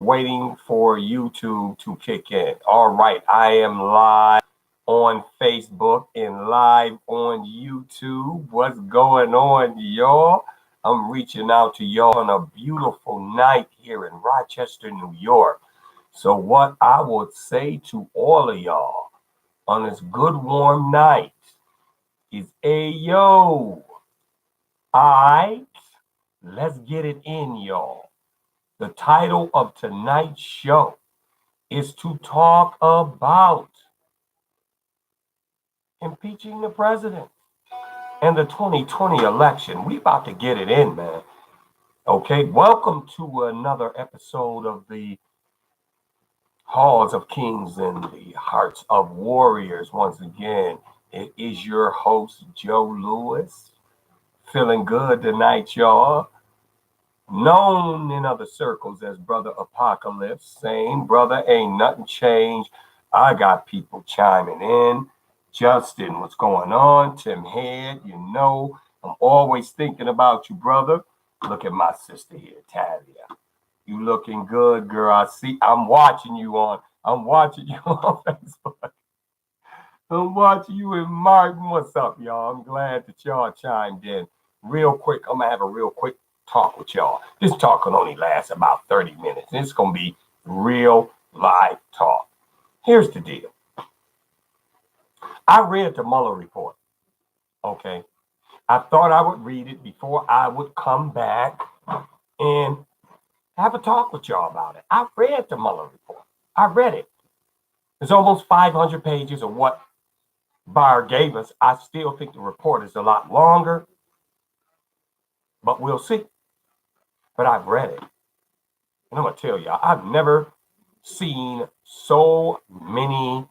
waiting for YouTube to kick in. All right, I am live on Facebook and live on YouTube. What's going on, y'all? I'm reaching out to y'all on a beautiful night here in Rochester, New York. So what I would say to all of y'all on this good warm night is, yo, alright, let's get it in, y'all. The title of tonight's show is to talk about impeaching the president and the 2020 election. We about to get it in, man. Okay, welcome to another episode of the Halls of Kings and the Hearts of Warriors. Once again, it is your host, Joe Lewis. Feeling good tonight, y'all. Known in other circles as Brother Apocalypse, saying, brother, ain't nothing changed. I got people chiming in. Justin, what's going on? Tim Head, you know, I'm always thinking about you, brother. Look at my sister here, Talia. You looking good, girl. I'm watching you on Facebook. I'm watching you in Martin. What's up, y'all? I'm glad that y'all chimed in. Real quick, I'm gonna have a real quick talk with y'all. This talk can only last about 30 minutes. It's gonna be real live talk. Here's the deal. I read the Mueller report. Okay. I thought I would read it before I would come back and have a talk with y'all about it. I read the Mueller report. I read it. It's almost 500 pages of what Barr gave us. I still think the report is a lot longer, but we'll see. But I've read it. And I'm going to tell y'all, I've never seen so many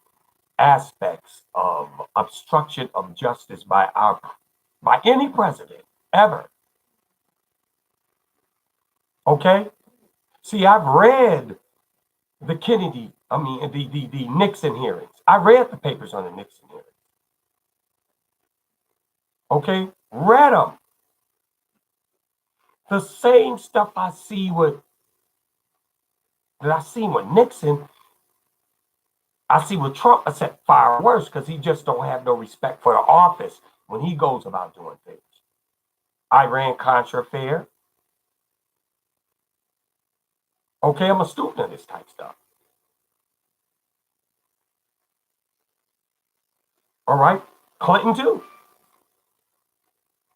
aspects of obstruction of justice by any president ever. Okay? See, I've read the Nixon hearings. I read the papers on the Nixon hearings. Okay? Read them. The same stuff I seen with Nixon, I see with Trump, I said far worse, because he just don't have no respect for the office when he goes about doing things. Iran-Contra affair. Okay, I'm a student of this type stuff. All right, Clinton too.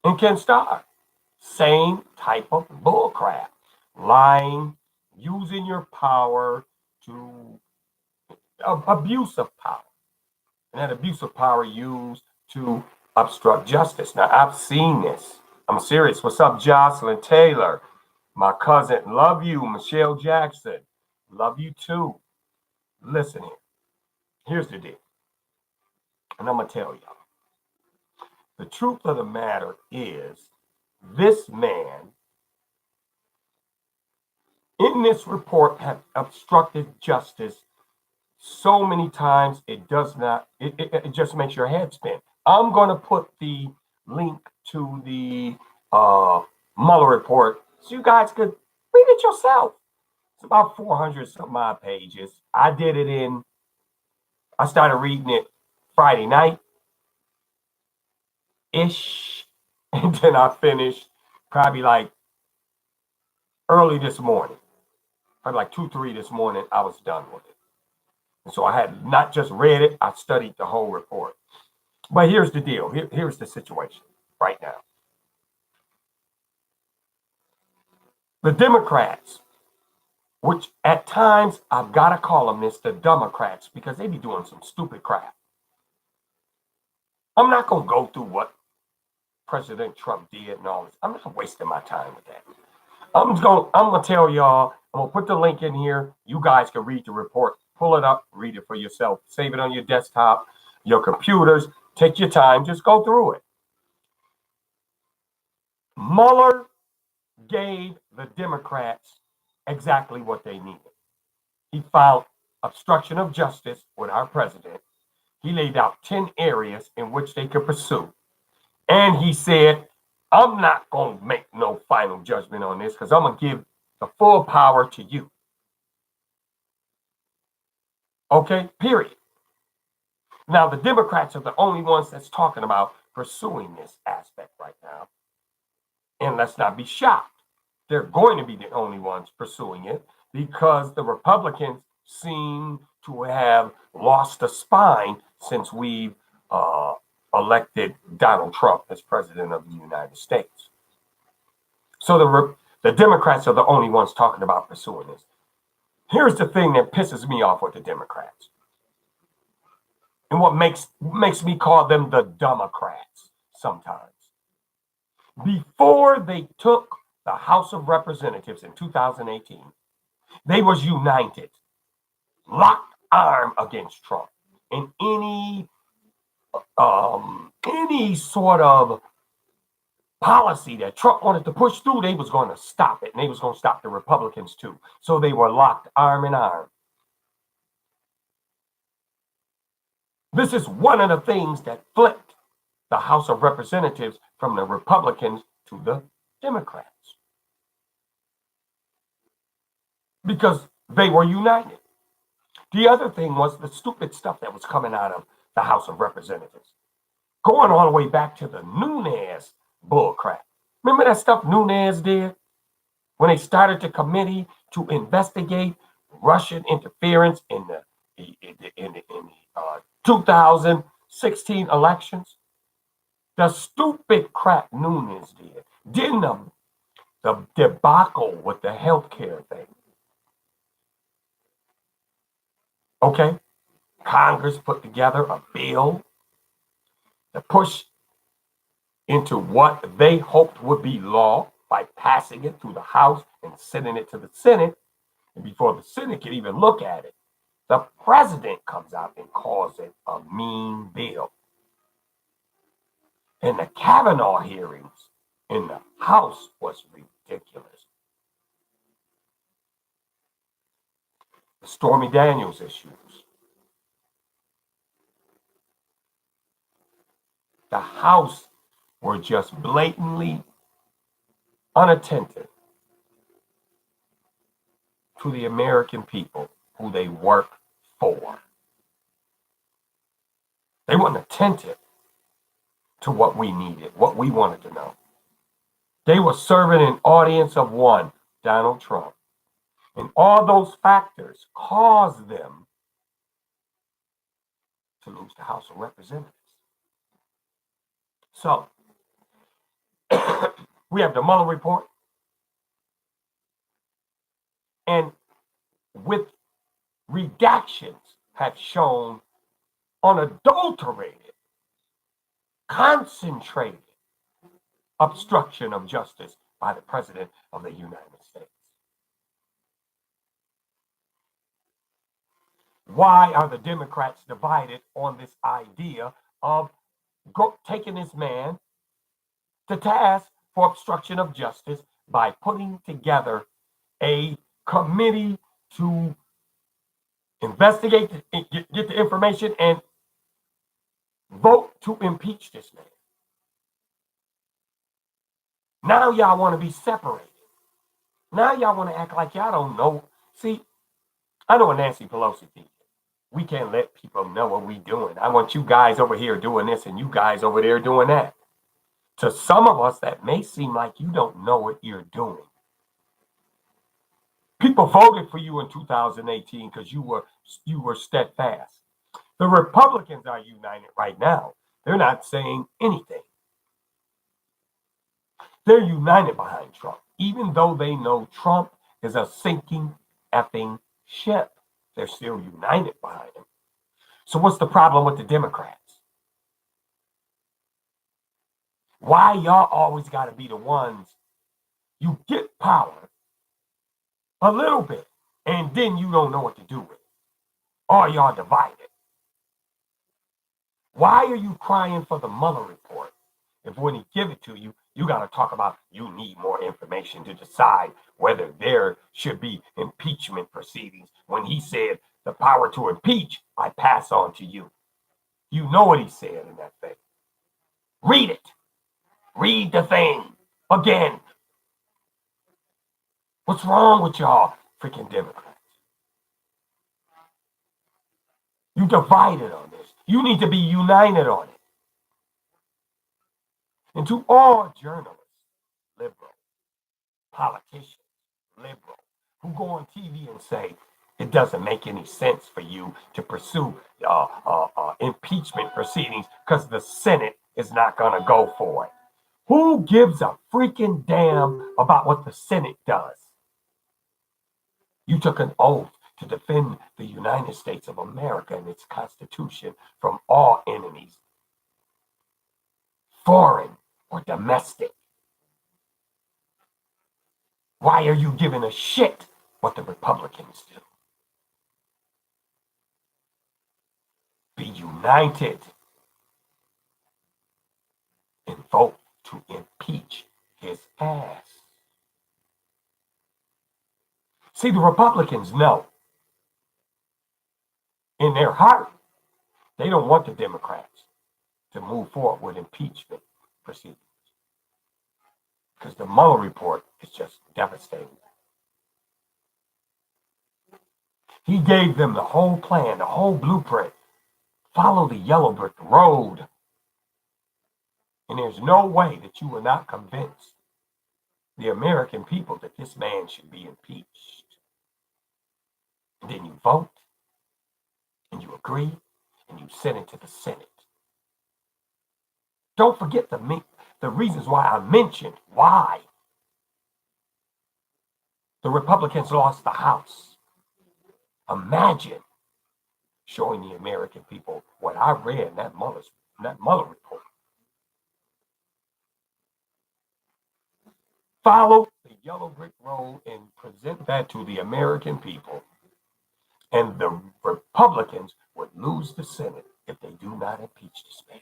And Ken Starr. Same type of bullcrap. Lying, using your power to abuse of power. And that abuse of power used to obstruct justice. Now, I've seen this. I'm serious. What's up, Jocelyn Taylor? My cousin, love you. Michelle Jackson, love you too. Listen here. Here's the deal. And I'm going to tell y'all. The truth of the matter is, this man in this report have obstructed justice so many times it just makes your head spin. I'm going to put the link to the Mueller report so you guys could read it yourself. It's about 400 some odd pages. I started reading it Friday night-ish, and then I finished probably like early this morning. Probably like 2-3 this morning, I was done with it. And so I had not just read it, I studied the whole report. But here's the deal. Here's the situation right now. The Democrats, which at times I've got to call them this, the Democrats, because they be doing some stupid crap. I'm not going to go through what President Trump did and all this. I'm not wasting my time with that. I'm going to tell y'all, I'm going to put the link in here. You guys can read the report. Pull it up, read it for yourself. Save it on your desktop, your computers. Take your time. Just go through it. Mueller gave the Democrats exactly what they needed. He found obstruction of justice with our president. He laid out 10 areas in which they could pursue. And he said, I'm not going to make no final judgment on this because I'm going to give the full power to you. Okay, period. Now, the Democrats are the only ones that's talking about pursuing this aspect right now. And let's not be shocked. They're going to be the only ones pursuing it because the Republicans seem to have lost a spine since we've elected Donald Trump as president of the United States. So the Democrats are the only ones talking about pursuing this. Here's the thing that pisses me off with the Democrats, and what makes me call them the Democrats sometimes. Before they took the House of Representatives in 2018, they was united, locked arm against Trump. And any sort of policy that Trump wanted to push through, they was going to stop it, and they was going to stop the Republicans too. So they were locked arm in arm. This is one of the things that flipped the House of Representatives from the Republicans to the Democrats, because they were united. The other thing was the stupid stuff that was coming out of the House of Representatives, going all the way back to the Nunes bullcrap. Remember that stuff Nunes did when they started the committee to investigate Russian interference in the 2016 elections? The stupid crap Nunes did. Didn't the debacle with the healthcare thing. Okay? Congress put together a bill to push into what they hoped would be law by passing it through the House and sending it to the Senate. And before the Senate could even look at it, the president comes out and calls it a mean bill. And the Kavanaugh hearings in the House was ridiculous. The Stormy Daniels issues. The House were just blatantly unattentive to the American people who they work for. They weren't attentive to what we needed, what we wanted to know. They were serving an audience of one, Donald Trump. And all those factors caused them to lose the House of Representatives. So, we have the Mueller report. And with redactions have shown unadulterated, concentrated obstruction of justice by the President of the United States. Why are the Democrats divided on this idea of taking this man to task for obstruction of justice by putting together a committee to investigate, get the information, and vote to impeach this man? Now y'all want to be separated. Now y'all want to act like y'all don't know. See, I know what Nancy Pelosi thinks. We can't let people know what we're doing. I want you guys over here doing this and you guys over there doing that. To some of us, that may seem like you don't know what you're doing. People voted for you in 2018 because you were steadfast. The Republicans are united right now. They're not saying anything. They're united behind Trump, even though they know Trump is a sinking effing ship. They're still united behind him. So what's the problem with the Democrats? Why y'all always got to be the ones? You get power a little bit, and then you don't know what to do with it. Or y'all divided. Why are you crying for the Mueller report if when he give it to you, you got to talk about you need more information to decide whether there should be impeachment proceedings, when he said the power to impeach I pass on to you? You know what he said in that thing. Read it. Read the thing again. What's wrong with y'all freaking Democrats? You divided on this. You need to be united on it. And to all journalists, liberal, politicians, liberal, who go on TV and say it doesn't make any sense for you to pursue impeachment proceedings because the Senate is not going to go for it. Who gives a freaking damn about what the Senate does? You took an oath to defend the United States of America and its Constitution from all enemies, foreign or domestic. Why are you giving a shit what the Republicans do? Be united and vote to impeach his ass. See, the Republicans know in their heart they don't want the Democrats to move forward with impeachment proceedings because the Mueller report is just devastating. He gave them the whole plan, the whole blueprint. Follow the yellow brick road. And there's no way that you will not convince the American people that this man should be impeached. And then you vote, and you agree, and you send it to the Senate. Don't forget the reasons why I mentioned why the Republicans lost the House. Imagine showing the American people what I read in that Mueller report. Follow the yellow brick road and present that to the American people. And the Republicans would lose the Senate if they do not impeach this man.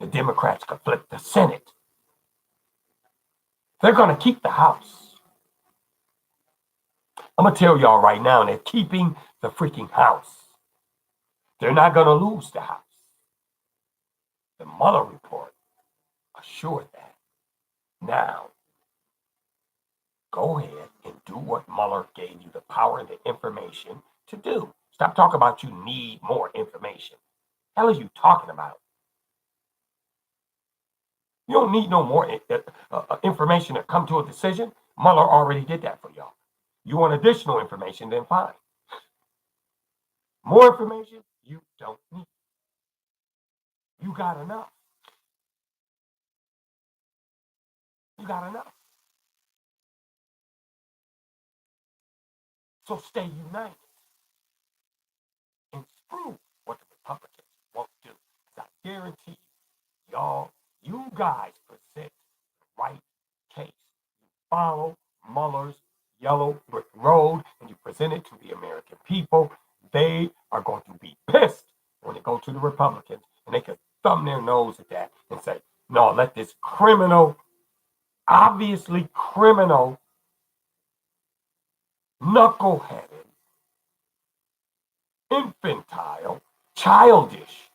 The Democrats could flip the Senate. They're going to keep the House. I'm going to tell y'all right now, they're keeping the freaking House. They're not going to lose the House. The Mueller report assured that. Now, go ahead and do what Mueller gave you the power and the information to do. Stop talking about you need more information. What the hell are you talking about? You don't need no more information to come to a decision. Mueller already did that for y'all. You want additional information, then fine. More information, you don't need. You got enough. You got enough. So stay united and screw what the Republicans won't do. Because I guarantee y'all, you guys present the right case. You follow Mueller's yellow brick road and you present it to the American people. They are going to be pissed when they go to the Republicans and they can thumb their nose at that and say, no, let this criminal, obviously criminal, knuckleheaded, infantile, childish,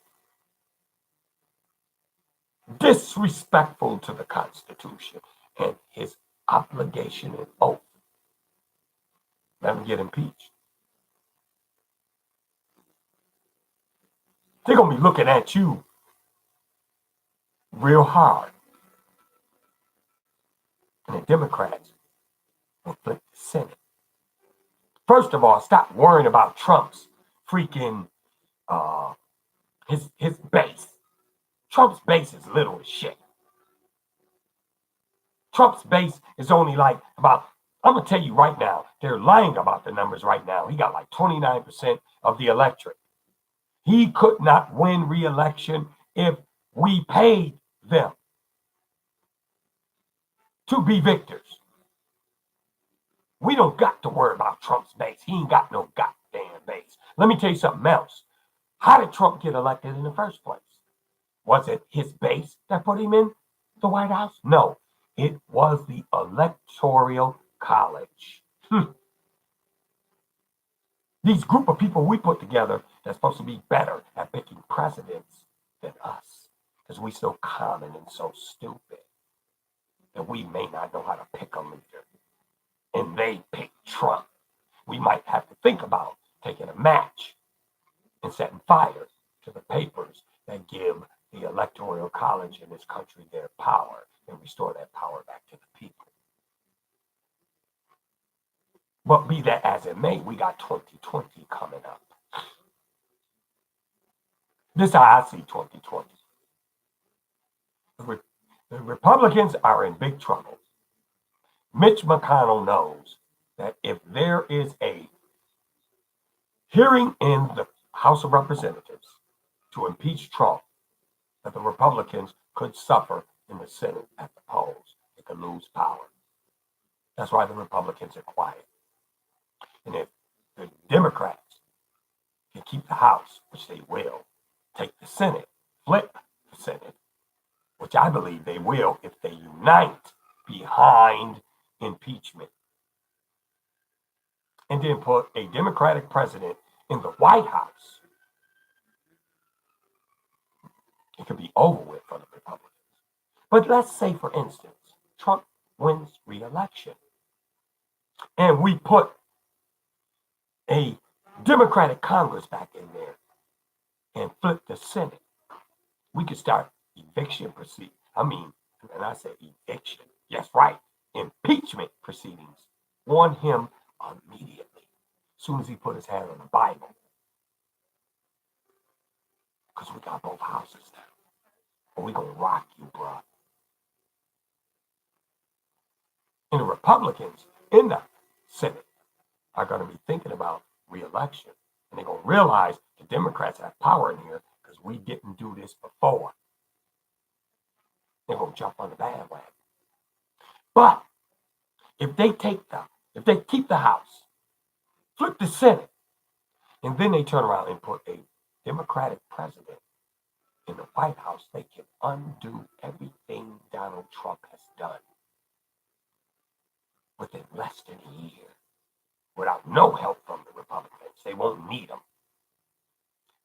disrespectful to the Constitution and his obligation and oath. Let him get impeached. They're going to be looking at you real hard. And the Democrats will flip the Senate. First of all, stop worrying about Trump's freaking his base. Trump's base is little as shit. Trump's base is only like about, I'm going to tell you right now, they're lying about the numbers right now. He got like 29% of the electorate. He could not win re-election if we paid them to be victors. We don't got to worry about Trump's base. He ain't got no goddamn base. Let me tell you something else. How did Trump get elected in the first place? Was it his base that put him in the White House? No, it was the Electoral College. These group of people we put together that's supposed to be better at picking presidents than us. Because we so common and so stupid that we may not know how to pick a leader. And they pick Trump. We might have to think about taking a match and setting fire to the papers that give the Electoral College in this country their power and restore that power back to the people. But be that as it may, we got 2020 coming up. This is how I see 2020. The Republicans are in big trouble. Mitch McConnell knows that if there is a hearing in the House of Representatives to impeach Trump, that the Republicans could suffer in the Senate at the polls. They could lose power. That's why the Republicans are quiet. And if the Democrats can keep the House, which they will, take the Senate, flip the Senate, which I believe they will if they unite behind impeachment, and then put a Democratic president in the White House, it could be over with for the Republicans. But let's say, for instance, Trump wins re-election, and we put a Democratic Congress back in there and flip the Senate. We could start eviction proceedings. And I say eviction. Yes, right. Impeachment proceedings on him immediately, as soon as he put his hand on the Bible. Because we got both houses now. And we're going to rock you, bro. And the Republicans in the Senate are going to be thinking about re-election. And they're going to realize the Democrats have power in here because we didn't do this before. They're going to jump on the bandwagon. But if they keep the House, flip the Senate, and then they turn around and put a Democratic president in the White House, they can undo everything Donald Trump has done within less than a year without no help from the Republicans. They won't need them.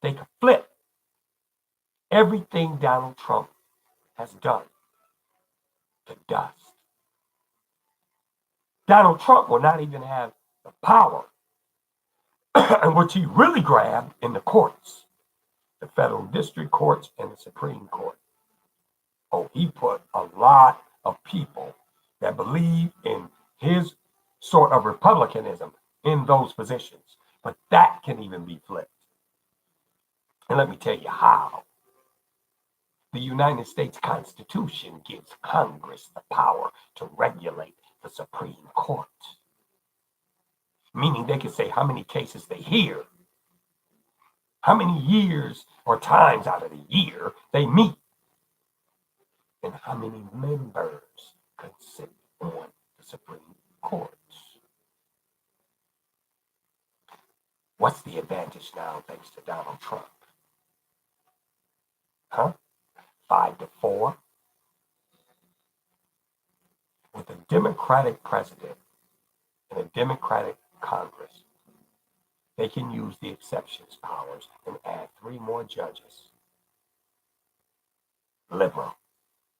They can flip everything Donald Trump has done to dust. Donald Trump will not even have the power, which he really grabbed in the courts, the federal district courts and the Supreme Court. Oh, he put a lot of people that believe in his sort of republicanism in those positions. But that can even be flipped. And let me tell you how. The United States Constitution gives Congress the power to regulate the Supreme Court. Meaning they can say how many cases they hear, how many years or times out of the year they meet, and how many members can sit on the Supreme Court. What's the advantage now thanks to Donald Trump? 5-4. With a Democratic president and a Democratic Congress, they can use the exceptions powers and add 3 more judges. Liberal.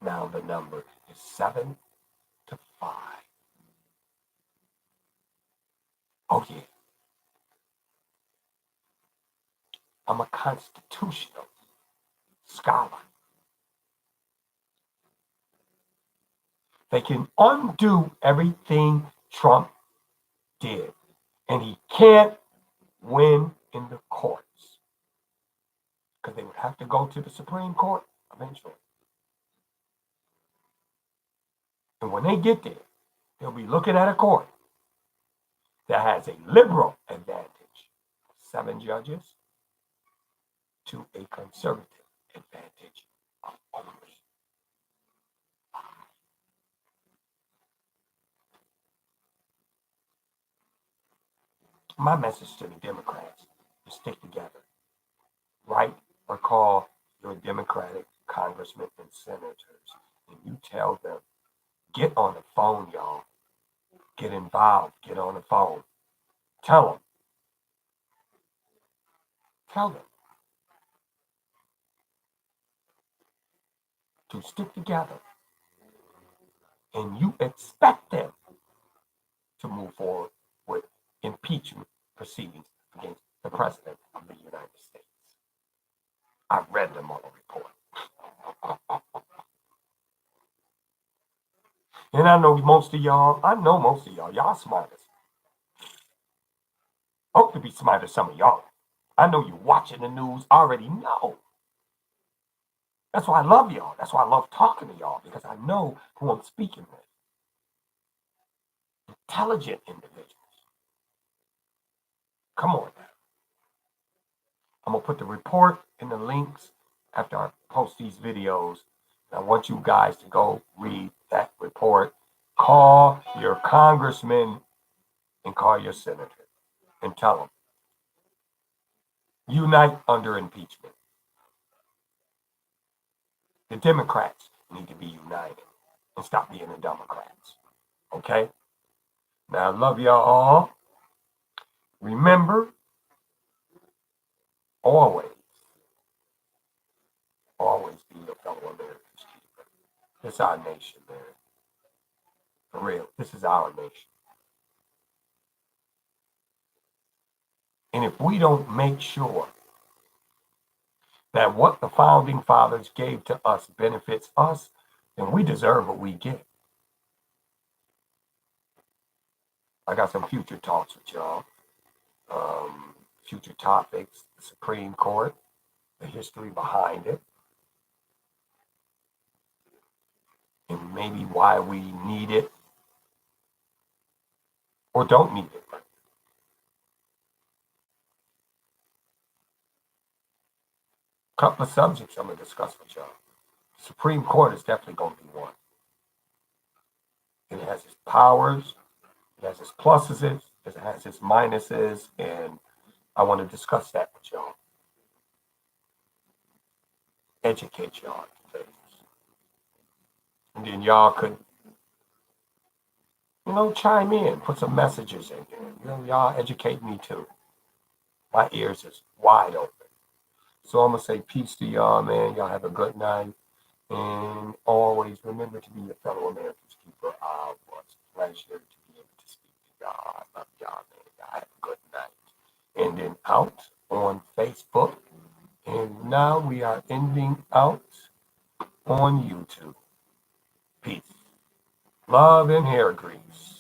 Now the number is 7-5. Oh yeah. I'm a constitutional scholar. They can undo everything Trump did. And he can't win in the courts. Because they would have to go to the Supreme Court eventually. And when they get there, they'll be looking at a court that has a liberal advantage, 7 judges, to a conservative advantage of only 5. My message to the Democrats is stick together. Write or call your Democratic congressmen and senators, and you tell them, get on the phone, y'all. Get involved. Get on the phone. Tell them. Tell them to stick together. And you expect them to move forward with impeachment proceedings against the President of the United States. I read them on the report. And I know most of y'all, y'all smart as. Hope to be smart as some of y'all. I know you watching the news already know. That's why I love y'all. That's why I love talking to y'all, because I know who I'm speaking with. Intelligent individuals. Come on now. I'm going to put the report in the links after I post these videos. I want you guys to go read that report. Call your congressman and call your senator and tell them, unite under impeachment. The Democrats need to be united and stop being the Democrats. Okay? Now, I love y'all all. Remember, always, always be your fellow Americans' keeper. It's our nation, man. For real, this is our nation. And if we don't make sure that what the founding fathers gave to us benefits us, then we deserve what we get. I got some future talks with y'all. Future topics, the Supreme Court, the history behind it, and maybe why we need it or don't need it. A couple of subjects I'm going to discuss with y'all. The Supreme Court is definitely going to be one. And it has its powers, it has its pluses, it has its minuses, and I want to discuss that with y'all. Educate y'all on things. And then y'all could, chime in, put some messages in there. Y'all educate me too. My ears is wide open. So I'm going to say peace to y'all, man. Y'all have a good night. And always remember to be your fellow Americans keeper. It was a pleasure to be able to speak to y'all. I love y'all, man. Y'all have a good night. And then out on Facebook. And now we are ending out on YouTube. Peace. Love and hair grease.